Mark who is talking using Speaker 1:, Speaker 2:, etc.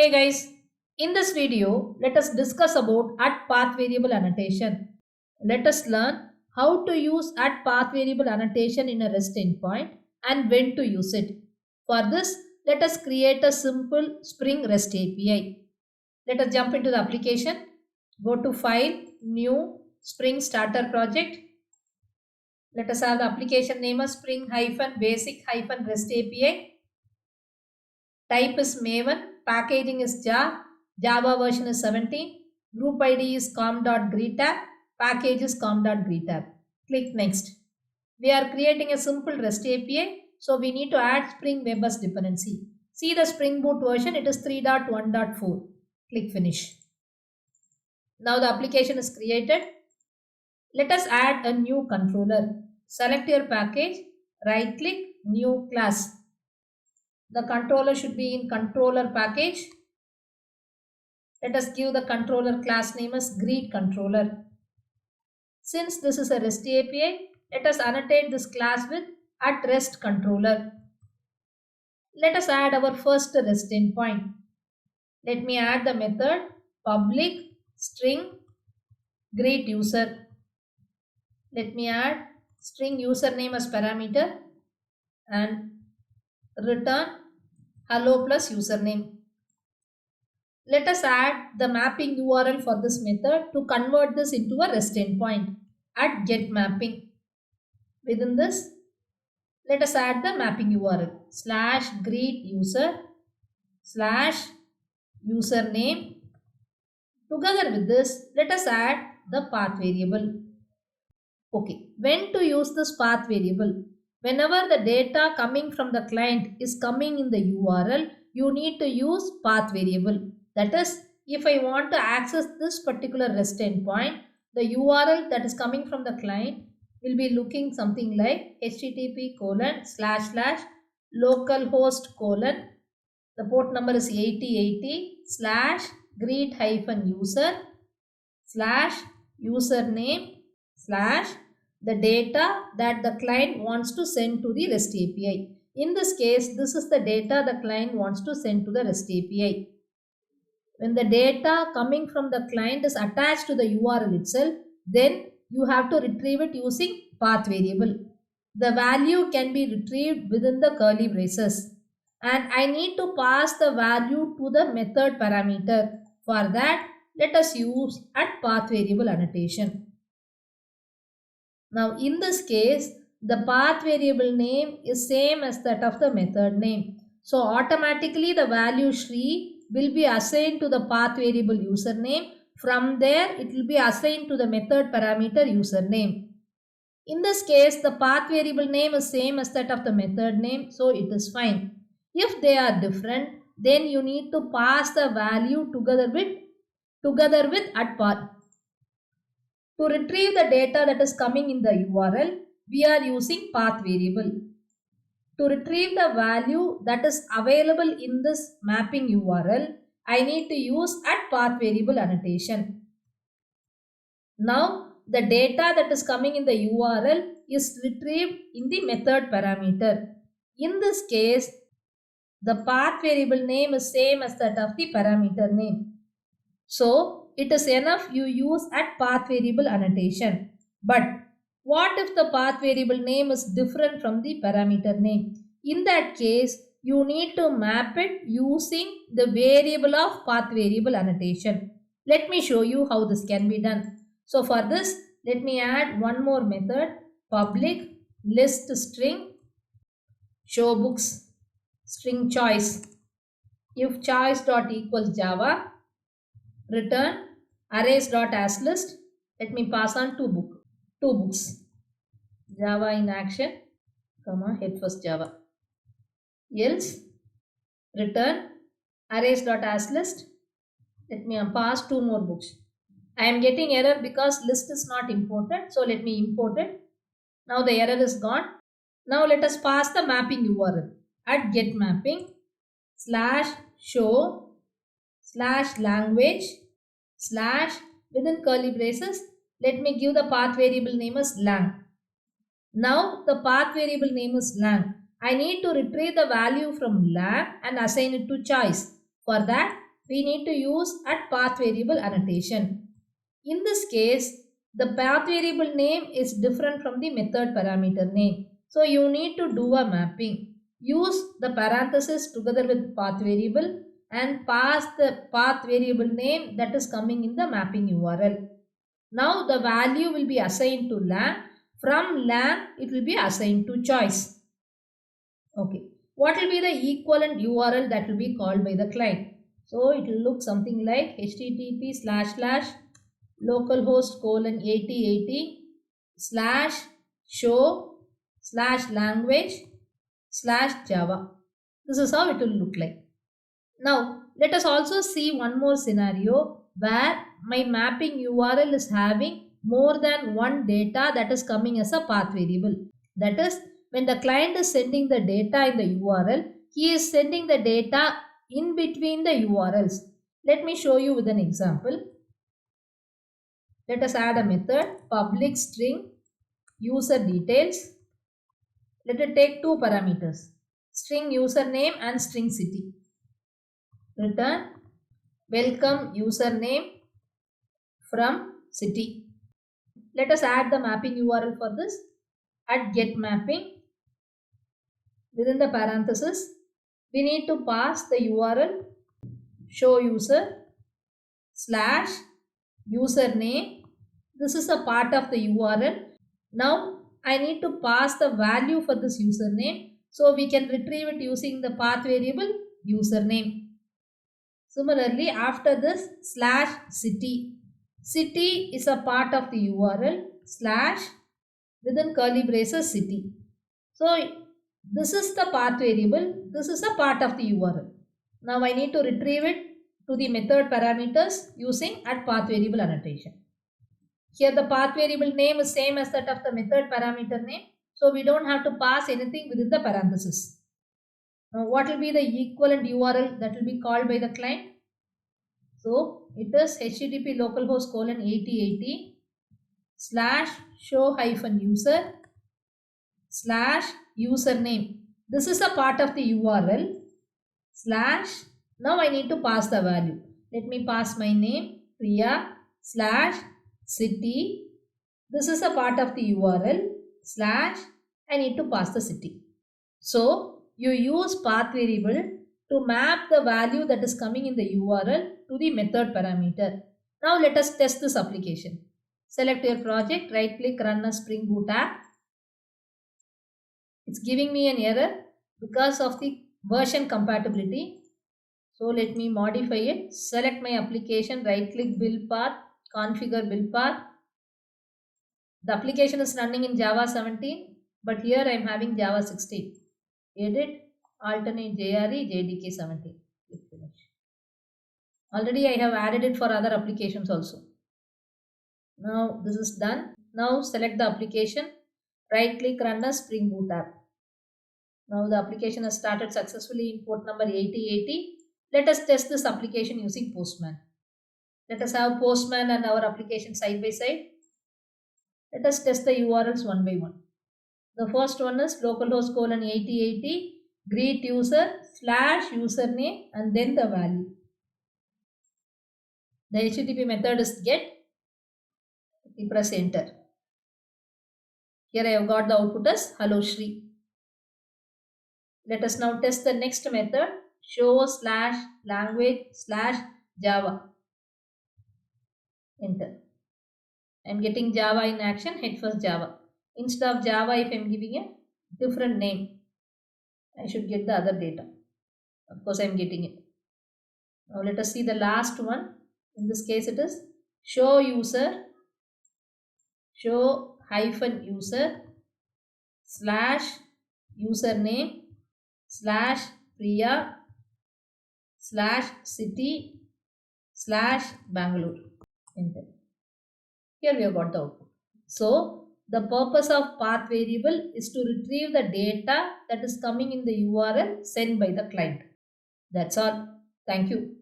Speaker 1: Hey guys, in this video, let us discuss about at path variable annotation. Let us learn how to use at path variable annotation in a REST endpoint and when to use it. For this, let us create a simple Spring REST API. Let us jump into the application. Go to File, New, Spring Starter Project. Let us have the application name as Spring-Basic-REST API. Type is Maven, packaging is Jar, Java version is 17, group ID is com.greetab, package is com.greetab. Click Next. We are creating a simple REST API, so we need to add Spring Web as dependency. See the Spring Boot version, it is 3.1.4. Click Finish. Now the application is created. Let us add a new controller. Select your package, right click, New Class. The controller should be in controller package. Let us give the controller class name as greet controller. Since this is a REST API, let us annotate this class with at REST controller. Let us add our first REST endpoint. Let me add the method public string greet user. Let me add string username as parameter and return hello plus username. Let us add the mapping URL for this method to convert this into a REST endpoint at getMapping. Within this, let us add the mapping URL /greet user/username. Together with this, let us add the path variable. Okay, when to use this path variable? Whenever the data coming from the client is coming in the URL, you need to use path variable. That is, if I want to access this particular REST endpoint, the URL that is coming from the client will be looking something like http://localhost:, the port number is 8080/greet-user/username/ the data that the client wants to send to the REST API. In this case, this is the data the client wants to send to the REST API. When the data coming from the client is attached to the URL itself, then you have to retrieve it using path variable. The value can be retrieved within the curly braces. And I need to pass the value to the method parameter. For that, let us use at path variable annotation. Now in this case, the path variable name is same as that of the method name. So automatically the value Shri will be assigned to the path variable username. From there it will be assigned to the method parameter username. In this case, the path variable name is same as that of the method name, so it is fine. If they are different, then you need to pass the value together with at path. To retrieve the data that is coming in the URL, we are using path variable. To retrieve the value that is available in this mapping URL, I need to use at path variable annotation. Now, the data that is coming in the URL is retrieved in the method parameter. In this case, the path variable name is same as that of the parameter name. So, it is enough you use at path variable annotation. But what if the path variable name is different from the parameter name? In that case, you need to map it using the variable of path variable annotation. Let me show you how this can be done. So for this, let me add one more method, public list string show books string choice. If choice dot equals Java, return arrays.asList. Let me pass on two books. Java in action, head first Java. Else return arrays.asList. Let me pass two more books. I am getting error because list is not imported. So let me import it. Now the error is gone. Now let us pass the mapping URL at getMapping /show/language/ within curly braces. Let me give the path variable name as lang. Now the path variable name is lang. I need to retrieve the value from lang and assign it to choice. For that, we need to use at path variable annotation. In this case, the path variable name is different from the method parameter name. So you need to do a mapping. Use the parenthesis together with path variable and pass the path variable name that is coming in the mapping URL. Now the value will be assigned to lang. From lang, it will be assigned to choice. Okay. What will be the equivalent URL that will be called by the client? So it will look something like http://localhost:8080/show/language/java. This is how it will look like. Now let us also see one more scenario where my mapping URL is having more than one data that is coming as a path variable. That is, when the client is sending the data in the URL, he is sending the data in between the URLs. Let me show you with an example. Let us add a method public string user details. Let it take two parameters, string username and string city. Return welcome username from city. Let us add the mapping URL for this at get mapping. Within the parenthesis, we need to pass the URL show user slash username. This is a part of the URL. Now I need to pass the value for this username, so we can retrieve it using the path variable username. Similarly, after this slash city. City is a part of the URL slash within curly braces city. So this is the path variable. This is a part of the URL. Now I need to retrieve it to the method parameters using at path variable annotation. Here the path variable name is same as that of the method parameter name. So we don't have to pass anything within the parenthesis. Now what will be the equivalent URL that will be called by the client? So it is http localhost:8080/show-user/username. This is a part of the URL slash. Now I need to pass the value. Let me pass my name Priya slash city. This is a part of the URL slash. I need to pass the city. So you use path variable to map the value that is coming in the URL to the method parameter. Now let us test this application. Select your project, right click, run a Spring Boot app. It's giving me an error because of the version compatibility. So let me modify it. Select my application, right click, build path, configure build path. The application is running in Java 17, but here I am having Java 16. Edit, alternate JRE, JDK 17. Click finish. Already I have added it for other applications also. Now this is done. Now select the application, right click, run a Spring Boot app. Now the application has started successfully in port number 8080. Let us test this application using Postman. Let us have Postman and our application side by side. Let us test the URLs one by one. The first one is localhost:8080 greet user slash username and then the value. The HTTP method is get. We press enter. Here I have got the output as hello Shri. Let us now test the next method show/language/java. Enter. I am getting Java in action, head first Java. Instead of Java, if I am giving a different name, I should get the other data. Of course, I am getting it. Now let us see the last one. In this case, it is show user, show-user/Priya/city/Bangalore. Enter. Here we have got the output. So the purpose of path variable is to retrieve the data that is coming in the URL sent by the client. That's all. Thank you.